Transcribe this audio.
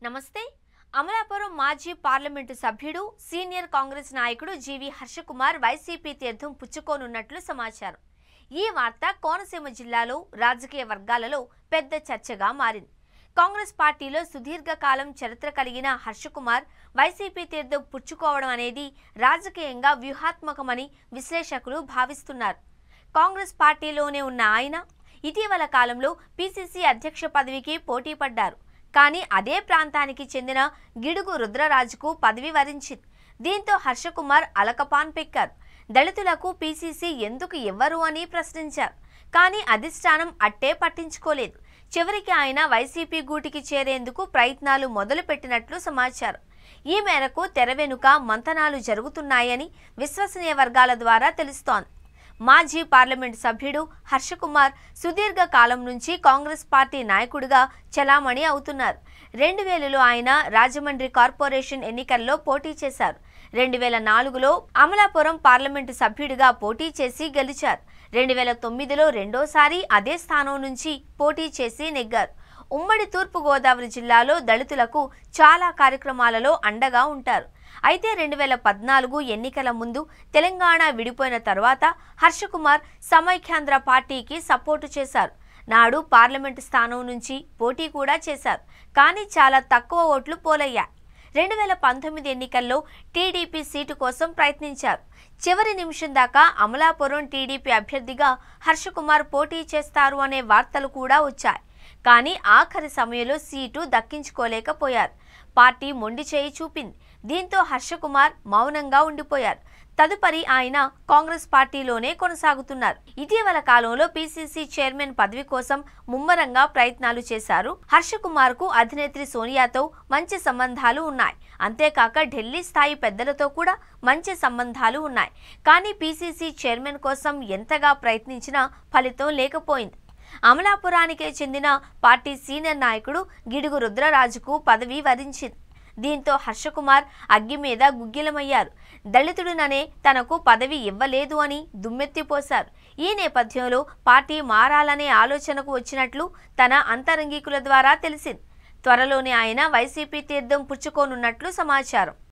నమస్తే. అమలాపురం మాజీ పార్లమెంటు సభ్యుడు సీనియర్ కాంగ్రెస్ నాయకుడు జీవి హర్షకుమార్ వైసీపీ తీర్థం పుచ్చుకోనున్నట్లు సమాచారం. ఈ వార్త కోనసీమ జిల్లాలో రాజకీయ వర్గాలలో పెద్ద చర్చగా మారింది. కాంగ్రెస్ పార్టీలో సుదీర్ఘకాలం చరిత్ర కలిగిన హర్షకుమార్ వైసీపీ తీర్థం పుచ్చుకోవడం అనేది రాజకీయంగా వ్యూహాత్మకమని విశ్లేషకులు భావిస్తున్నారు. కాంగ్రెస్ పార్టీలోనే ఉన్న ఆయన ఇటీవల కాలంలో పీసీసీ అధ్యక్ష పదవికి పోటీ పడ్డారు. కానీ అదే ప్రాంతానికి చెందిన గిడుగు రుద్రరాజుకు పదవి వరించింది. దీంతో హర్షకుమార్ అలకపాన్ పెక్కారు. దళితులకు పీసీసీ ఎందుకు ఇవ్వరు అని ప్రశ్నించారు. కానీ అధిష్టానం అట్టే పట్టించుకోలేదు. చివరికి ఆయన వైసీపీ గూటికి చేరేందుకు ప్రయత్నాలు మొదలుపెట్టినట్లు సమాచారం. ఈ మేరకు తెర వెనుక మంతనాలు జరుగుతున్నాయని విశ్వసనీయ వర్గాల ద్వారా తెలుస్తోంది. మాజీ పార్లమెంటు సభ్యుడు హర్షకుమార్ సుదీర్ఘ కాలం నుంచి కాంగ్రెస్ పార్టీ నాయకుడిగా చలామణి అవుతున్నారు. 2000లో ఆయన రాజమండ్రి కార్పొరేషన్ ఎన్నికల్లో పోటీ చేశారు. 2004లో అమలాపురం పార్లమెంటు సభ్యుడిగా పోటీ చేసి గెలిచారు. 2009లో రెండోసారి అదే స్థానం నుంచి పోటీ చేసి నెగ్గారు. ఉమ్మడి తూర్పుగోదావరి జిల్లాలో దళితులకు చాలా కార్యక్రమాలలో అండగా ఉంటారు. అయితే 2014 ఎన్నికల ముందు తెలంగాణ విడిపోయిన తర్వాత హర్షకుమార్ సమైఖ్యాంధ్ర పార్టీకి సపోర్టు చేశారు. నాడు పార్లమెంటు స్థానం నుంచి పోటీ కూడా చేశారు. కానీ చాలా తక్కువ ఓట్లు పోలయ్యాయి. 2019 ఎన్నికల్లో టీడీపీ సీటు కోసం ప్రయత్నించారు. చివరి నిమిషం దాకా అమలాపురం టీడీపీ అభ్యర్థిగా హర్షకుమార్ పోటీ చేస్తారు అనే వార్తలు కూడా వచ్చాయి. కానీ ఆఖరి సమయంలో సీటు దక్కించుకోలేకపోయారు. పార్టీ మొండి చేయి చూపింది. దీంతో హర్షకుమార్ మౌనంగా ఉండిపోయారు. తదుపరి ఆయన కాంగ్రెస్ పార్టీలోనే కొనసాగుతున్నారు. ఇటీవల కాలంలో పీసీసీ చైర్మన్ పదవి కోసం ముమ్మరంగా ప్రయత్నాలు చేశారు. హర్షకుమార్ కు అధినేత్రి సోనియాతో మంచి సంబంధాలు ఉన్నాయి. అంతేకాక ఢిల్లీ స్థాయి పెద్దలతో కూడా మంచి సంబంధాలు ఉన్నాయి. కానీ పీసీసీ చైర్మన్ కోసం ఎంతగా ప్రయత్నించినా ఫలితం లేకపోయింది. అమలాపురానికే చెందిన పార్టీ సీనియర్ నాయకుడు గిడుగు రుద్రరాజుకు పదవి వరించింది. దీంతో హర్షకుమార్ అగ్గి మీద గుగ్గిలమయ్యారు. దళితుడిననే తనకు పదవి ఇవ్వలేదు అని దుమ్మెత్తిపోశారు. ఈ నేపథ్యంలో పార్టీ మారాలనే ఆలోచనకు వచ్చినట్లు తన అంతరంగికుల ద్వారా తెలిసింది. త్వరలోనే ఆయన వైసీపీ తీర్థం పుచ్చుకోనున్నట్లు సమాచారం.